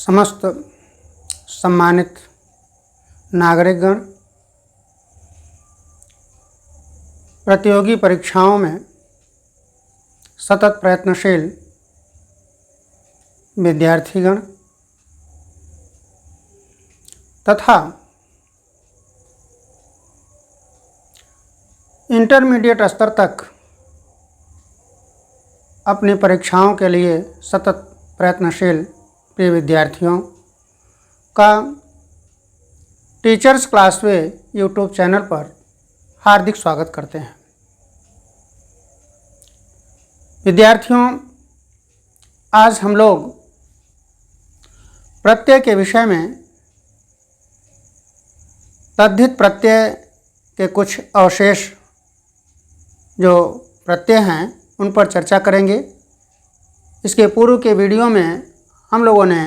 समस्त सम्मानित नागरिकगण, प्रतियोगी परीक्षाओं में सतत प्रयत्नशील विद्यार्थीगण तथा इंटरमीडिएट स्तर तक अपनी परीक्षाओं के लिए सतत प्रयत्नशील प्रिय विद्यार्थियों का टीचर्स क्लासवे यूट्यूब चैनल पर हार्दिक स्वागत करते हैं। विद्यार्थियों, आज हम लोग प्रत्यय के विषय में तद्धित प्रत्यय के कुछ अवशेष जो प्रत्यय हैं उन पर चर्चा करेंगे। इसके पूर्व के वीडियो में हम लोगों ने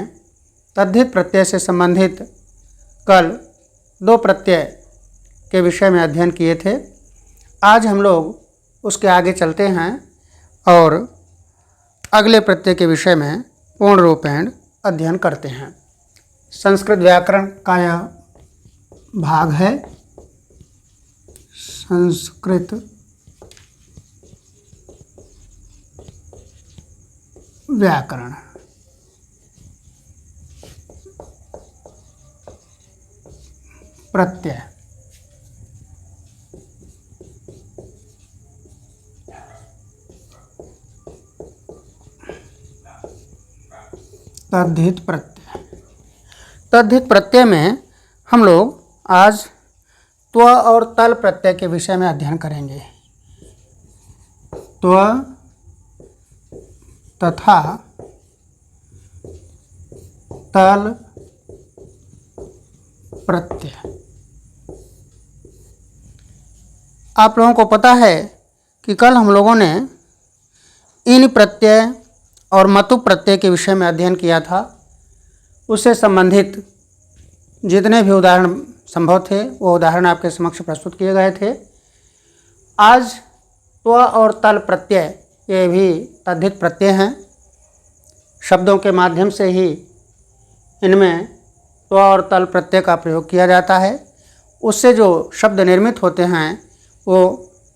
तद्धित प्रत्यय से संबंधित कल 2 प्रत्यय के विषय में अध्ययन किए थे। आज हम लोग उसके आगे चलते हैं और अगले प्रत्यय के विषय में पूर्ण रूपेण अध्ययन करते हैं। संस्कृत व्याकरण का यह भाग है। संस्कृत व्याकरण। प्रत्यय। तद्धित प्रत्यय। तद्धित प्रत्यय में हम लोग आज त्व और तल प्रत्यय के विषय में अध्ययन करेंगे। त्व तथा तल प्रत्यय। आप लोगों को पता है कि कल हम लोगों ने इन प्रत्यय और मतु प्रत्यय के विषय में अध्ययन किया था। उससे संबंधित जितने भी उदाहरण संभव थे वो उदाहरण आपके समक्ष प्रस्तुत किए गए थे। आज त्व और तल प्रत्यय ये भी तद्धित प्रत्यय हैं। शब्दों के माध्यम से ही इनमें त्व और तल प्रत्यय का प्रयोग किया जाता है। उससे जो शब्द निर्मित होते हैं वो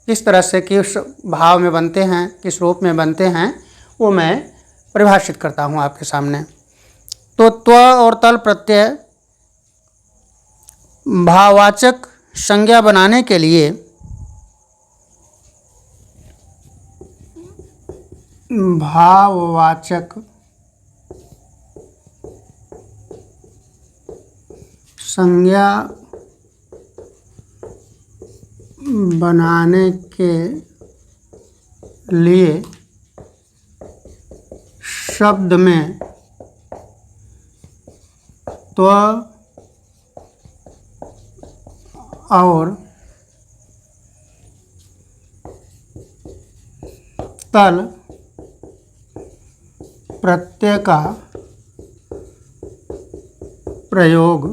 किस तरह से किस भाव में बनते हैं, किस रूप में बनते हैं, वो मैं परिभाषित करता हूँ आपके सामने। तो त्व और तल प्रत्यय भाववाचक संज्ञा बनाने के लिए भाववाचक संज्ञा बनाने के लिए शब्द में त्व और तल प्रत्यय का प्रयोग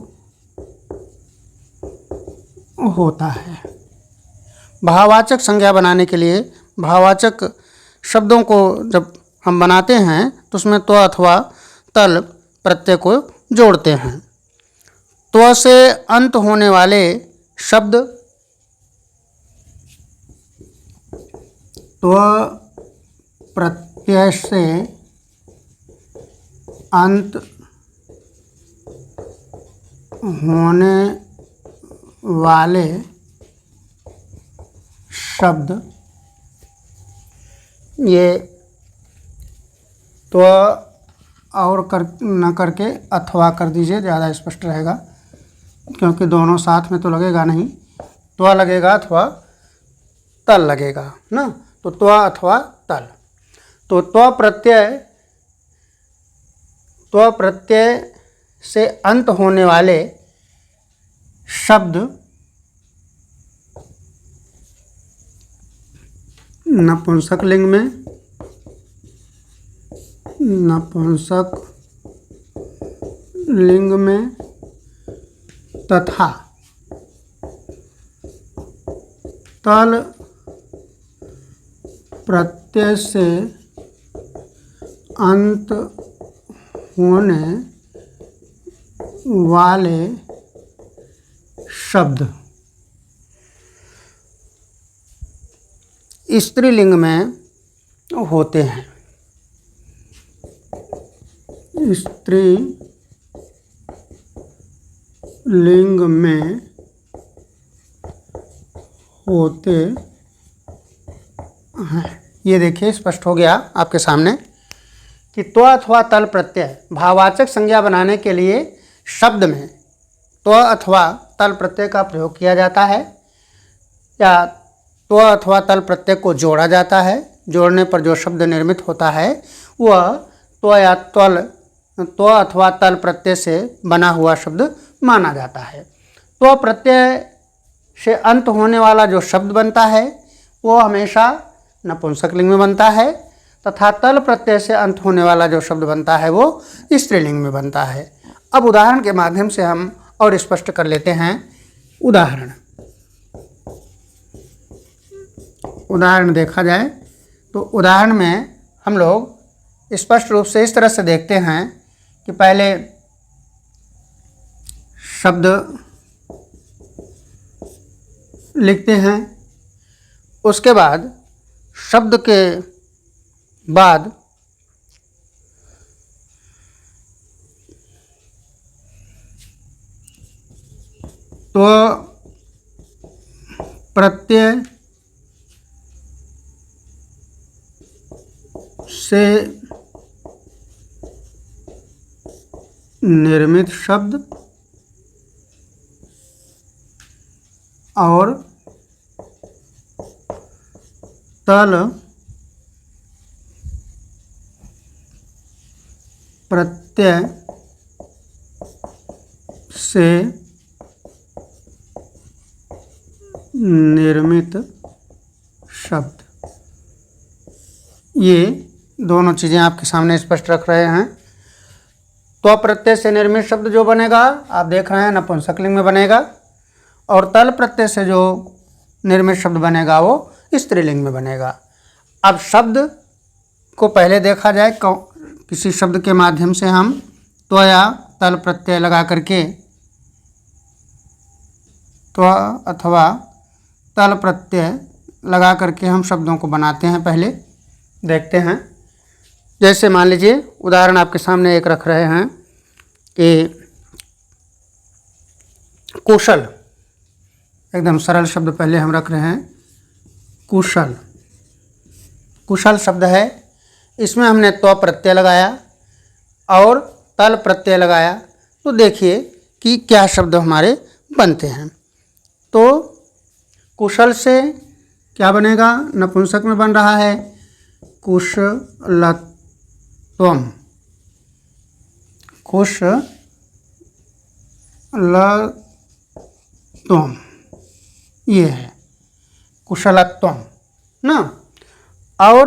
होता है। भाववाचक संज्ञा बनाने के लिए भाववाचक शब्दों को जब हम बनाते हैं तो उसमें त्व अथवा तल प्रत्यय को जोड़ते हैं। त्व से अंत होने वाले शब्द त्व प्रत्यय से अंत होने वाले शब्द ये त्व और न करके अथवा कर दीजिए, ज़्यादा स्पष्ट रहेगा, क्योंकि दोनों साथ में तो लगेगा नहीं। त्व लगेगा अथवा तल लगेगा ना, तो त्व अथवा तल। तो त्व प्रत्यय से अंत होने वाले शब्द नपुंसक लिंग में तथा तल प्रत्यय से अंत होने वाले शब्द स्त्रीलिंग में होते हैं। स्त्रीलिंग में होते हैं। ये देखिए स्पष्ट हो गया आपके सामने कि त्व अथवा तल प्रत्यय भाववाचक संज्ञा बनाने के लिए शब्द में त्व अथवा तल प्रत्यय का प्रयोग किया जाता है, या त्व अथवा तल प्रत्यय को जोड़ा जाता है। जोड़ने पर जो शब्द निर्मित होता है वह त्व या त्व अथवा तल प्रत्यय से बना हुआ शब्द माना जाता है। त्व प्रत्यय से अंत होने वाला जो शब्द बनता है वो हमेशा नपुंसकलिंग में बनता है, तथा तल प्रत्यय से अंत होने वाला जो शब्द बनता है वो स्त्रीलिंग में बनता है। अब उदाहरण के माध्यम से हम और स्पष्ट कर लेते हैं। उदाहरण देखा जाए तो उदाहरण में हम लोग स्पष्ट रूप से इस तरह से देखते हैं कि पहले शब्द लिखते हैं, उसके बाद शब्द के बाद तो प्रत्यय से निर्मित शब्द और तल प्रत्यय से निर्मित शब्द, ये दोनों चीज़ें आपके सामने स्पष्ट रख रहे हैं। त्व प्रत्यय से निर्मित शब्द जो बनेगा आप देख रहे हैं नपुंसकलिंग में बनेगा, और तल प्रत्यय से जो निर्मित शब्द बनेगा वो स्त्रीलिंग में बनेगा। अब शब्द को पहले देखा जाए, किसी शब्द के माध्यम से हम त्व या तल प्रत्यय लगा करके त्व अथवा तल प्रत्यय लगा करके हम शब्दों को बनाते हैं। पहले देखते हैं, जैसे मान लीजिए उदाहरण आपके सामने एक रख रहे हैं कि कुशल, एकदम सरल शब्द पहले हम रख रहे हैं कुशल। कुशल शब्द है, इसमें हमने त्व प्रत्यय लगाया और तल प्रत्यय लगाया, तो देखिए कि क्या शब्द हमारे बनते हैं। तो कुशल से क्या बनेगा, नपुंसक में बन रहा है कुशलत्वम। कुशलत्वम ये है कुशलत्वम ना। और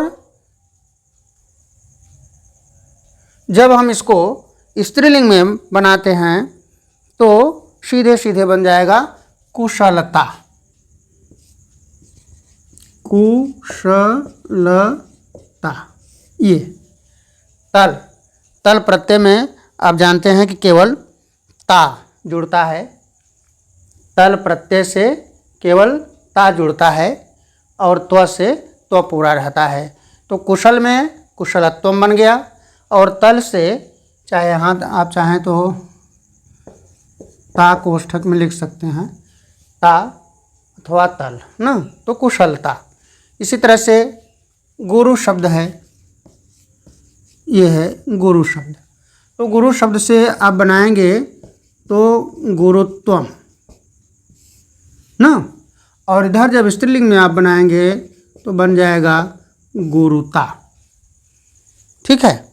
जब हम इसको स्त्रीलिंग में बनाते हैं तो सीधे सीधे बन जाएगा कुशलता। कुशलता ये तल प्रत्यय में आप जानते हैं कि केवल ता जुड़ता है, तल प्रत्यय से केवल ता जुड़ता है और त्व से त्व पूरा रहता है। तो कुशल में कुशलत्वम बन गया, और तल से चाहे यहाँ आप चाहें तो ता कोष्ठक में लिख सकते हैं, ता अथवा तल ना, तो कुशलता। इसी तरह से गुरु शब्द है, ये है गुरु शब्द। तो गुरु शब्द से आप बनाएंगे तो गुरुत्वम ना, और इधर जब स्त्रीलिंग में आप बनाएंगे तो बन जाएगा गुरुता। ठीक है,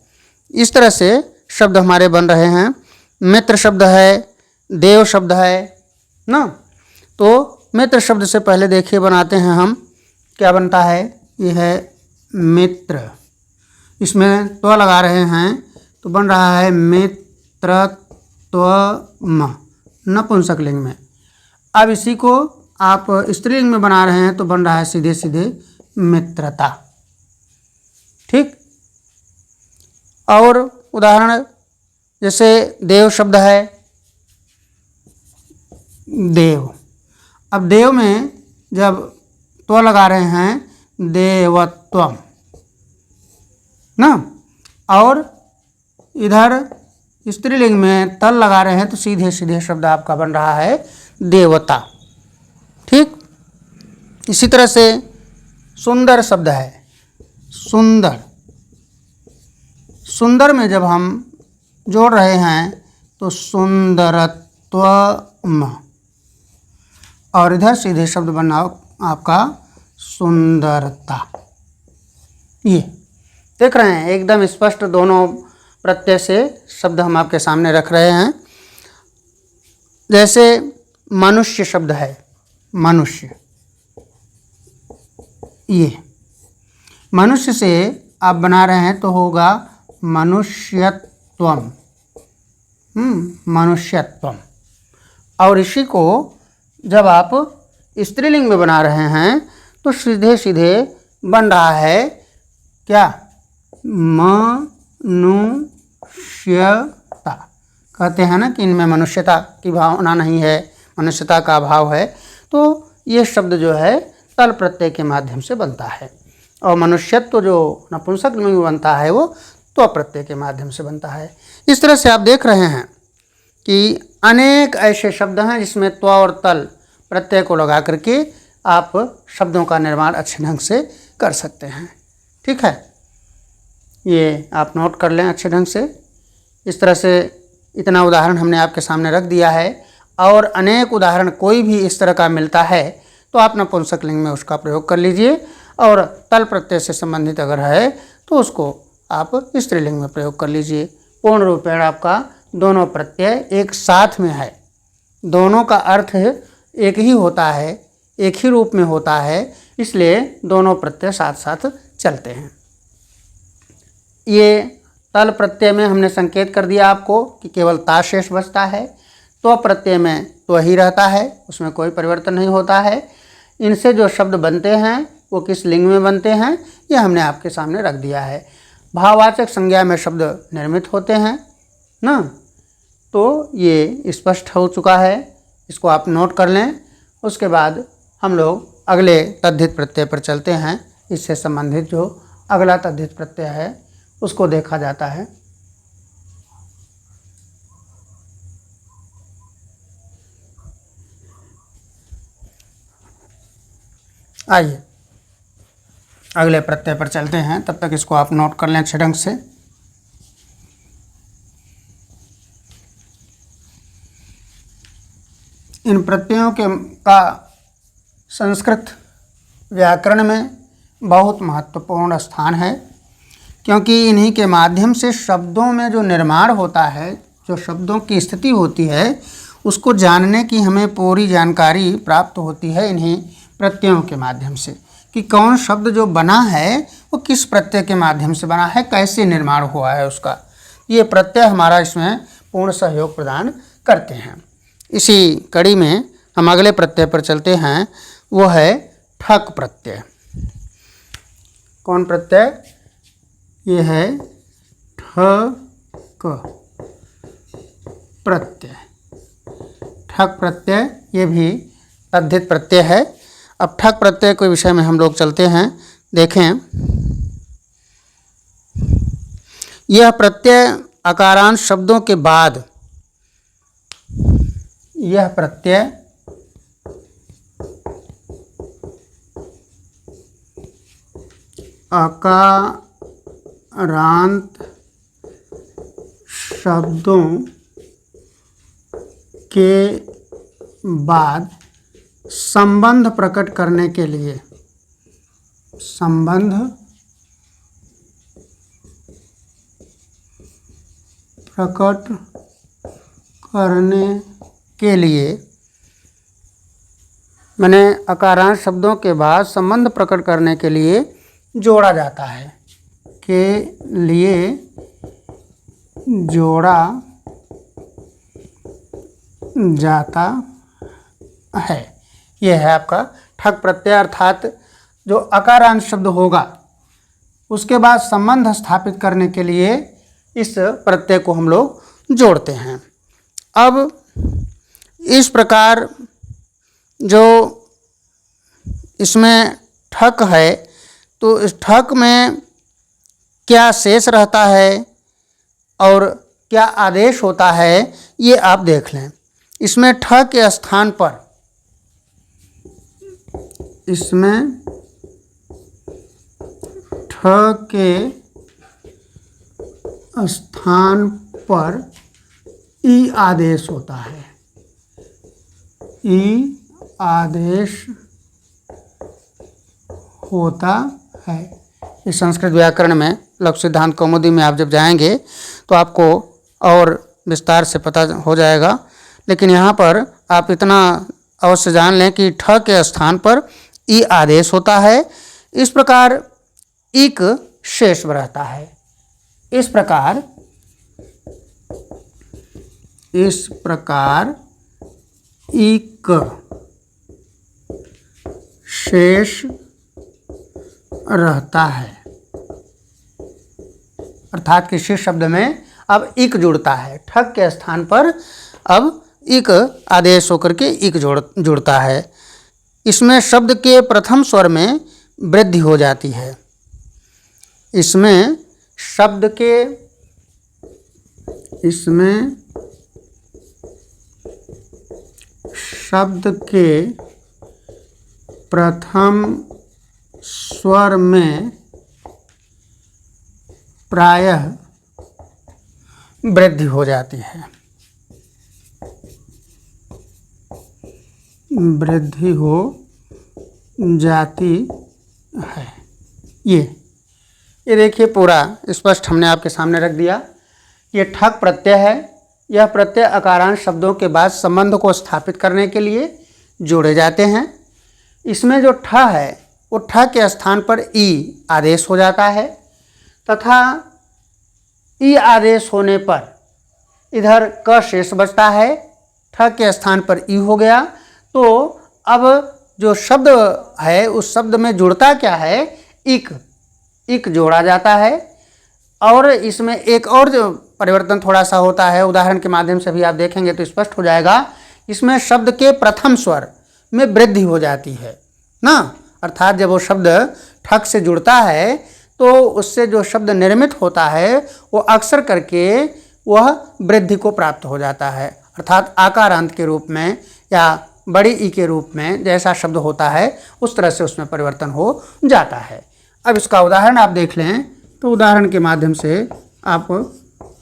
इस तरह से शब्द हमारे बन रहे हैं। मित्र शब्द है, देव शब्द है ना। तो मित्र शब्द से पहले देखिए बनाते हैं हम, क्या बनता है, ये है मित्र। इसमें त्व लगा रहे हैं तो बन रहा है मित्रत्वम नपुंसकलिंग में। अब इसी को आप स्त्रीलिंग में बना रहे हैं तो बन रहा है सीधे सीधे मित्रता। ठीक, और उदाहरण जैसे देव शब्द है, देव। अब देव में जब त्व लगा रहे हैं देवत्वम ना, और इधर स्त्रीलिंग में तल लगा रहे हैं तो सीधे सीधे शब्द आपका बन रहा है देवता। ठीक, इसी तरह से सुंदर शब्द है, सुंदर। सुंदर में जब हम जोड़ रहे हैं तो सुंदरत्वम, और इधर सीधे शब्द बना आपका सुंदरता। ये देख रहे हैं एकदम स्पष्ट दोनों प्रत्यय से शब्द हम आपके सामने रख रहे हैं। जैसे मनुष्य शब्द है, मनुष्य, ये मनुष्य से आप बना रहे हैं तो होगा मनुष्यत्वम, मनुष्यत्वम। और इसी को जब आप स्त्रीलिंग में बना रहे हैं तो सीधे सीधे बन रहा है क्या, मनुष्यता। कहते हैं ना कि इनमें मनुष्यता की भावना नहीं है, मनुष्यता का अभाव है। तो ये शब्द जो है तल प्रत्यय के माध्यम से बनता है, और मनुष्यत्व जो नपुंसक लिंग में बनता है वो त्व प्रत्यय के माध्यम से बनता है। इस तरह से आप देख रहे हैं कि अनेक ऐसे शब्द हैं जिसमें त्व और तल प्रत्यय को लगा करके आप शब्दों का निर्माण अच्छे ढंग से कर सकते हैं। ठीक है, ये आप नोट कर लें अच्छे ढंग से। इस तरह से इतना उदाहरण हमने आपके सामने रख दिया है, और अनेक उदाहरण कोई भी इस तरह का मिलता है तो आप नपुंसक लिंग में उसका प्रयोग कर लीजिए, और तल प्रत्यय से संबंधित अगर है तो उसको आप स्त्रीलिंग में प्रयोग कर लीजिए। पूर्ण रूपेण आपका दोनों प्रत्यय एक साथ में है, दोनों का अर्थ एक ही होता है, एक ही रूप में होता है, इसलिए दोनों प्रत्यय साथ साथ चलते हैं। ये तल प्रत्यय में हमने संकेत कर दिया आपको कि केवल ता शेष बचता है। तो प्रत्यय में तो ही रहता है, उसमें कोई परिवर्तन नहीं होता है। इनसे जो शब्द बनते हैं वो किस लिंग में बनते हैं ये हमने आपके सामने रख दिया है। भाववाचक संज्ञा में शब्द निर्मित होते हैं ना, तो ये स्पष्ट हो चुका है, इसको आप नोट कर लें। उसके बाद हम लोग अगले तद्धित प्रत्यय पर चलते हैं। इससे संबंधित जो अगला तद्धित प्रत्यय है उसको देखा जाता है। आइए अगले प्रत्यय पर चलते हैं, तब तक इसको आप नोट कर लें अच्छे ढंग से। इन प्रत्ययों का संस्कृत व्याकरण में बहुत महत्वपूर्ण स्थान है, क्योंकि इन्हीं के माध्यम से शब्दों में जो निर्माण होता है, जो शब्दों की स्थिति होती है, उसको जानने की हमें पूरी जानकारी प्राप्त होती है इन्हीं प्रत्ययों के माध्यम से, कि कौन शब्द जो बना है वो किस प्रत्यय के माध्यम से बना है, कैसे निर्माण हुआ है उसका। ये प्रत्यय हमारा इसमें पूर्ण सहयोग प्रदान करते हैं। इसी कड़ी में हम अगले प्रत्यय पर चलते हैं, वो है ठक प्रत्यय। कौन प्रत्यय? ये है ठक प्रत्यय। ठक प्रत्यय ये भी तद्धित प्रत्यय है। अब ठक प्रत्यय के विषय में हम लोग चलते हैं। देखें, यह प्रत्यय अकारांश शब्दों के बाद, यह प्रत्यय अकारांत शब्दों के बाद संबंध प्रकट करने के लिए, संबंध प्रकट करने के लिए, माने अकारांश शब्दों के बाद संबंध प्रकट करने के लिए जोड़ा जाता है, के लिए जोड़ा जाता है। यह है आपका ठक प्रत्यय, अर्थात जो अकारांश शब्द होगा उसके बाद संबंध स्थापित करने के लिए इस प्रत्यय को हम लोग जोड़ते हैं। अब इस प्रकार जो इसमें ठक है तो इस ठक में क्या शेष रहता है और क्या आदेश होता है ये आप देख लें। इसमें ठ के स्थान पर, इसमें ठ के स्थान पर ई आदेश होता है। ई आदेश होता है। इस संस्कृत व्याकरण में लघु सिद्धांत कौमुदी में आप जब जाएंगे तो आपको और विस्तार से पता हो जाएगा, लेकिन यहाँ पर आप इतना अवश्य जान लें कि ठ के स्थान पर ई आदेश होता है। इस प्रकार इक शेष रहता है। इस प्रकार इक शेष रहता है, अर्थात किसी शब्द में अब इक जुड़ता है। ठक के स्थान पर अब इक आदेश होकर के इक जुड़ता है। इसमें शब्द के प्रथम स्वर में वृद्धि हो जाती है। इसमें शब्द के प्रथम स्वर में प्रायः वृद्धि हो जाती है। वृद्धि हो जाती है। ये देखिए पूरा स्पष्ट हमने आपके सामने रख दिया। ये ठक प्रत्यय है। यह प्रत्यय अकारांश शब्दों के बाद संबंध को स्थापित करने के लिए जोड़े जाते हैं। इसमें जो ठ है वो ठ के स्थान पर ई आदेश हो जाता है तथा ई आदेश होने पर इधर क शेष बचता है। ठ के स्थान पर ई हो गया तो अब जो शब्द है उस शब्द में जुड़ता क्या है, इक जोड़ा जाता है। और इसमें एक और जो परिवर्तन थोड़ा सा होता है, उदाहरण के माध्यम से भी आप देखेंगे तो स्पष्ट हो जाएगा। इसमें शब्द के प्रथम स्वर में वृद्धि हो जाती है ना, अर्थात जब वो शब्द ठक से जुड़ता है तो उससे जो शब्द निर्मित होता है वो अक्सर करके वह वृद्धि को प्राप्त हो जाता है, अर्थात आकारांत के रूप में या बड़ी ई के रूप में जैसा शब्द होता है उस तरह से उसमें परिवर्तन हो जाता है। अब इसका उदाहरण आप देख लें तो उदाहरण के माध्यम से आप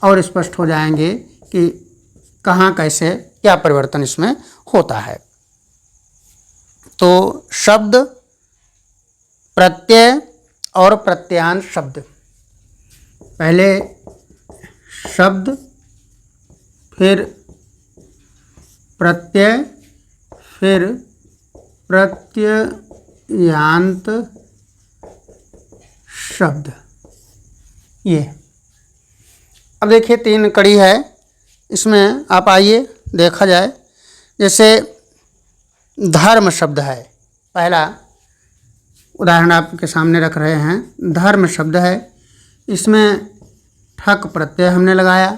और स्पष्ट हो जाएंगे कि कहाँ कैसे क्या परिवर्तन इसमें होता है। तो शब्द, प्रत्यय और प्रत्ययांत शब्द, पहले शब्द फिर प्रत्यय फिर प्रत्ययांत शब्द। ये अब देखिए 3 कड़ी है, इसमें आप आइए देखा जाए। जैसे धर्म शब्द है, पहला उदाहरण आपके सामने रख रहे हैं। धर्म शब्द है, इसमें ठक प्रत्यय हमने लगाया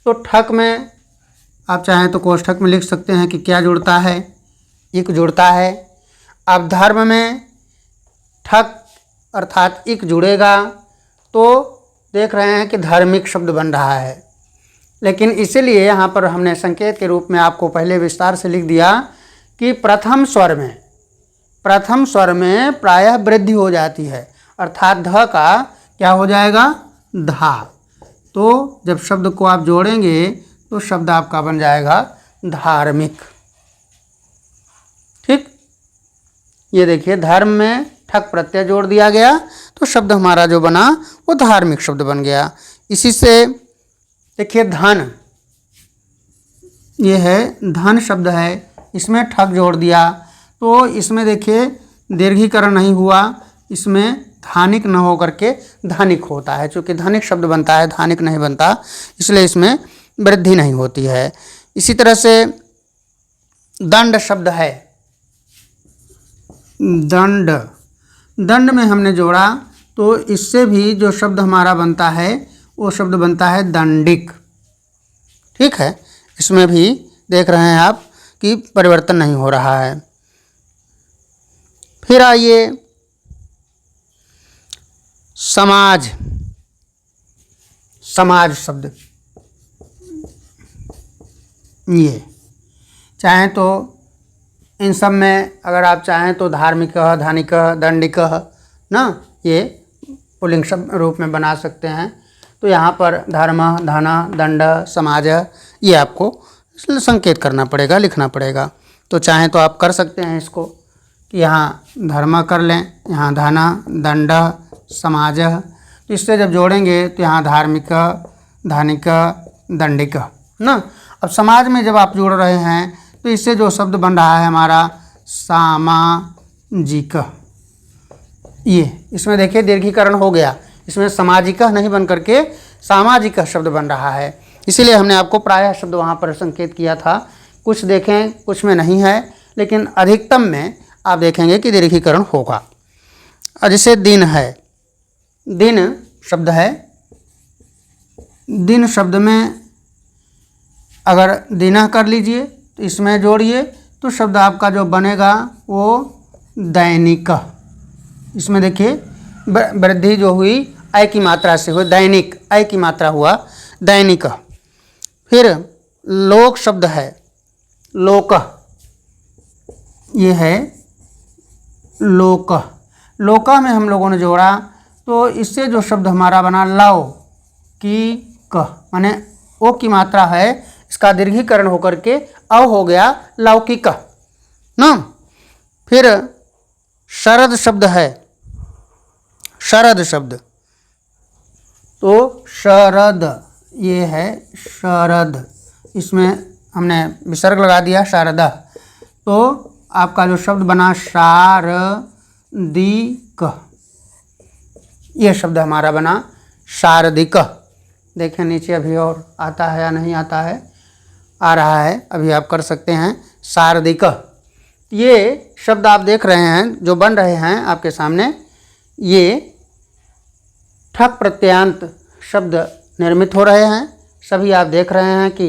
तो ठक में आप चाहें तो कोष्ठक में लिख सकते हैं कि क्या जुड़ता है, इक जुड़ता है। अब धर्म में ठक अर्थात इक जुड़ेगा तो देख रहे हैं कि धार्मिक शब्द बन रहा है, लेकिन इसीलिए यहाँ पर हमने संकेत के रूप में आपको पहले विस्तार से लिख दिया कि प्रथम स्वर में प्रायः वृद्धि हो जाती है, अर्थात ध का क्या हो जाएगा, धा। तो जब शब्द को आप जोड़ेंगे तो शब्द आपका बन जाएगा धार्मिक। ठीक, ये देखिए धर्म में ठक प्रत्यय जोड़ दिया गया तो शब्द हमारा जो बना वो धार्मिक शब्द बन गया। इसी से देखिए धन, ये है धन शब्द है, इसमें ठक जोड़ दिया तो इसमें देखिए दीर्घीकरण नहीं हुआ, इसमें धानिक न हो करके धानिक होता है। चूँकि धानिक शब्द बनता है, धानिक नहीं बनता, इसलिए इसमें वृद्धि नहीं होती है। इसी तरह से दंड शब्द है, दंड में हमने जोड़ा तो इससे भी जो शब्द हमारा बनता है वो शब्द बनता है दंडिक। ठीक है, इसमें भी देख रहे हैं आप कि परिवर्तन नहीं हो रहा है। फिर आइए समाज। समाज शब्द, ये चाहें तो इन सब में अगर आप चाहें तो धार्मिक, धानिक, दंडिक ना, ये पुल्लिंग शब्द रूप में बना सकते हैं। तो यहाँ पर धर्म, धन, दंड, समाज, ये आपको संकेत करना पड़ेगा, लिखना पड़ेगा। तो चाहें तो आप कर सकते हैं इसको कि यहाँ धर्म कर लें, यहाँ धन, दंड, समाज। तो इससे जब जोड़ेंगे तो यहाँ धार्मिक, धानिक, दंडिक ना। अब समाज में जब आप जोड़ रहे हैं तो इससे जो शब्द बन रहा है हमारा सामाजिक, ये इसमें देखिए दीर्घीकरण हो गया, इसमें सामाजिक नहीं बन करके सामाजिक शब्द बन रहा है। इसीलिए हमने आपको प्रायः शब्द वहाँ पर संकेत किया था। कुछ देखें कुछ में नहीं है, लेकिन अधिकतम में आप देखेंगे कि दीर्घीकरण होगा। जैसे दिन है, दिन शब्द है, दिन शब्द में अगर दिना कर लीजिए तो इसमें जोड़िए तो शब्द आपका जो बनेगा वो दैनिक। इसमें देखिए वृद्धि जो हुई अय की मात्रा से हुई, दैनिक, अय की मात्रा हुआ दैनिक। फिर लोक शब्द है, लोक, ये है लोक। लोका में हम लोगों ने जोड़ा तो इससे जो शब्द हमारा बना लव की क, माने ओ की मात्रा है, इसका दीर्घीकरण होकर के अव हो गया लौकिक ना। फिर शरद शब्द है, शरद शब्द, तो शरद ये है शरद, इसमें हमने विसर्ग लगा दिया शारदा। तो आपका जो शब्द बना शारदिक, ये शब्द हमारा बना शारदिक। देखें नीचे अभी और आता है या नहीं आता है, आ रहा है, अभी आप कर सकते हैं शारदिक। ये शब्द आप देख रहे हैं जो बन रहे हैं आपके सामने, ये ठक प्रत्ययान्त शब्द निर्मित हो रहे हैं। सभी आप देख रहे हैं कि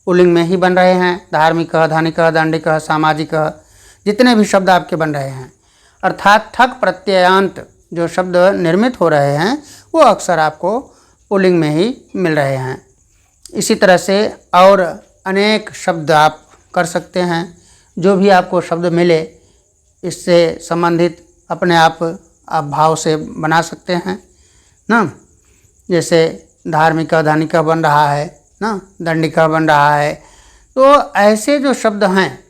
पुल्लिंग में ही बन रहे हैं। धार्मिक, धानिक, दंडिक, सामाजिक, जितने भी शब्द आपके बन रहे हैं, अर्थात ठक प्रत्ययान्त जो शब्द निर्मित हो रहे हैं वो अक्सर आपको पुल्लिंग में ही मिल रहे हैं। इसी तरह से और अनेक शब्द आप कर सकते हैं। जो भी आपको शब्द मिले इससे संबंधित अपने आप भाव से बना सकते हैं ना। जैसे धार्मिका, धानिका बन रहा है ना, दंडिका बन रहा है। तो ऐसे जो शब्द हैं,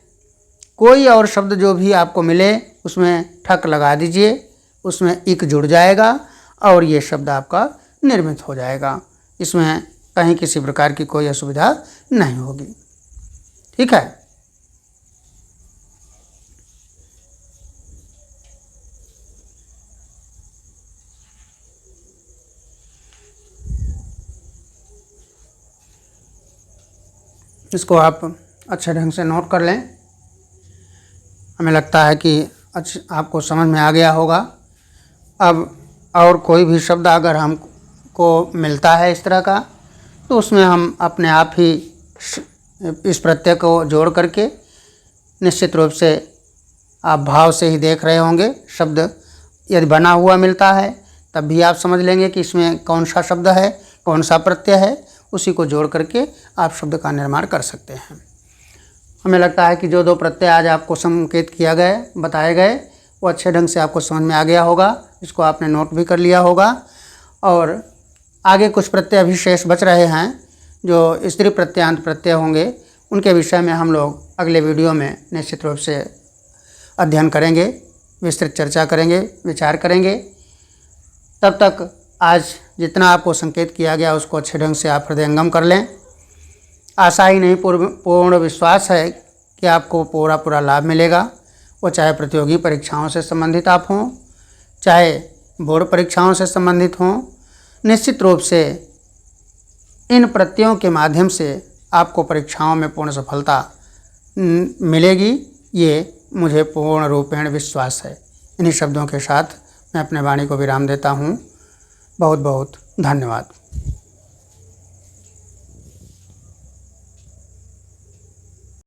कोई और शब्द जो भी आपको मिले उसमें ठक लगा दीजिए, उसमें इक जुड़ जाएगा और ये शब्द आपका निर्मित हो जाएगा। इसमें कहीं किसी प्रकार की कोई असुविधा नहीं होगी। ठीक है। इसको आप अच्छे ढंग से नोट कर लें। हमें लगता है कि आपको समझ में आ गया होगा। अब और कोई भी शब्द अगर हमको मिलता है इस तरह का, तो उसमें हम अपने आप ही इस प्रत्यय को जोड़ करके निश्चित रूप से आप भाव से ही देख रहे होंगे। शब्द यदि बना हुआ मिलता है तब भी आप समझ लेंगे कि इसमें कौन सा शब्द है, कौन सा प्रत्यय है, उसी को जोड़ करके आप शब्द का निर्माण कर सकते हैं। हमें लगता है कि जो दो प्रत्यय आज आपको संकेत किया गया, बताए गए, वो अच्छे ढंग से आपको समझ में आ गया होगा। इसको आपने नोट भी कर लिया होगा। और आगे कुछ प्रत्यय अभी शेष बच रहे हैं जो स्त्री प्रत्ययान्त प्रत्यय होंगे, उनके विषय में हम लोग अगले वीडियो में निश्चित रूप से अध्ययन करेंगे, विस्तृत चर्चा करेंगे, विचार करेंगे। तब तक आज जितना आपको संकेत किया गया उसको अच्छे ढंग से आप हृदयंगम कर लें। आशा ही नहीं पूर्ण विश्वास है कि आपको पूरा लाभ मिलेगा। वो चाहे प्रतियोगी परीक्षाओं से संबंधित आप हों, चाहे बोर्ड परीक्षाओं से संबंधित हों, निश्चित रूप से इन प्रत्ययों के माध्यम से आपको परीक्षाओं में पूर्ण सफलता मिलेगी, ये मुझे पूर्ण रूपेण विश्वास है। इन्हीं शब्दों के साथ मैं अपने वाणी को विराम देता हूँ। बहुत बहुत धन्यवाद।